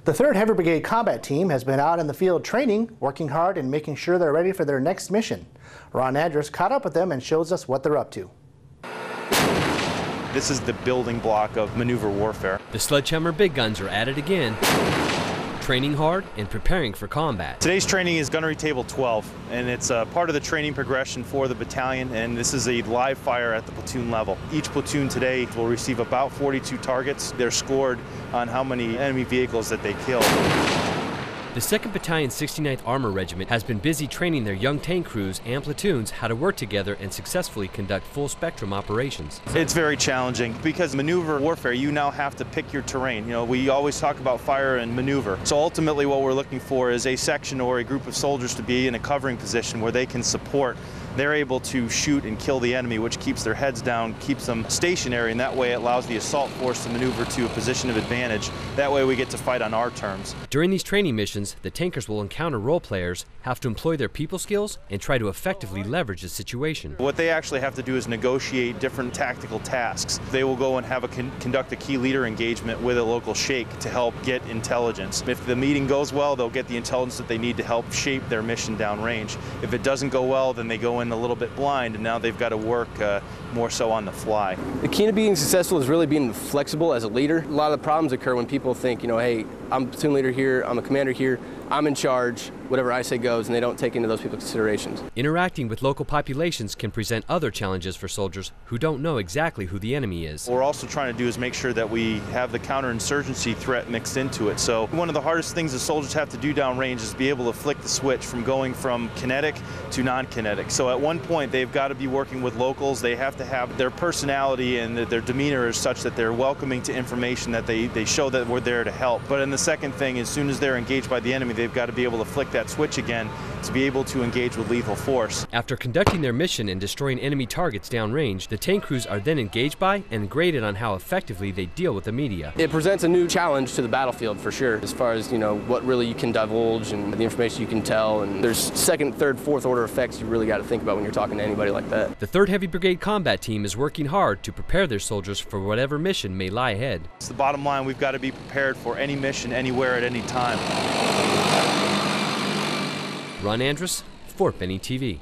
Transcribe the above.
The 3rd Heavy Brigade Combat Team has been out in the field training, working hard and making sure they're ready for their next mission. Andruss caught up with them and shows us what they're up to. This is the building block of maneuver warfare. The sledgehammer big guns are at it again, training hard and preparing for combat. Today's training is Gunnery Table 12, and it's part of the training progression for the battalion, and this is a live fire at the platoon level. Each platoon today will receive about 42 targets. They're scored on how many enemy vehicles that they kill. The 2nd Battalion 69th Armor Regiment has been busy training their young tank crews and platoons how to work together and successfully conduct full-spectrum operations. It's very challenging because maneuver warfare, you now have to pick your terrain. You know, we always talk about fire and maneuver. So ultimately what we're looking for is a section or a group of soldiers to be in a covering position where they can support. They're able to shoot and kill the enemy, which keeps their heads down, keeps them stationary, and that way it allows the assault force to maneuver to a position of advantage. That way we get to fight on our terms. During these training missions, the tankers will encounter role players, have to employ their people skills, and try to effectively leverage the situation. What they actually have to do is negotiate different tactical tasks. They will go and have conduct a key leader engagement with a local sheikh to help get intelligence. If the meeting goes well, they'll get the intelligence that they need to help shape their mission downrange. If it doesn't go well, then they go in a little bit blind, and now they've got to work more so on the fly. The key to being successful is really being flexible as a leader. A lot of the problems occur when people think, hey, I'm a platoon leader here, I'm a commander here, I'm in charge, whatever I say goes, and they don't take into those people's considerations. Interacting with local populations can present other challenges for soldiers who don't know exactly who the enemy is. What we're also trying to do is make sure that we have the counterinsurgency threat mixed into it. So one of the hardest things the soldiers have to do downrange is be able to flick the switch from going from kinetic to non-kinetic. So at one point they've got to be working with locals. They have to have their personality and their demeanor is such that they're welcoming to information, that they show that we're there to help. But then the second thing, as soon as they're engaged by the enemy, they've got to be able to flick that switch again to be able to engage with lethal force. After conducting their mission and destroying enemy targets downrange, the tank crews are then engaged by and graded on how effectively they deal with the media. It presents a new challenge to the battlefield for sure, as far as what really you can divulge and the information you can tell, and there's 2nd, 3rd, 4th order effects you really got to think about when you're talking to anybody like that. The 3rd Heavy Brigade Combat Team is working hard to prepare their soldiers for whatever mission may lie ahead. It's the bottom line, we've got to be prepared for any mission, anywhere, at any time. Andruss, Fort Benning TV.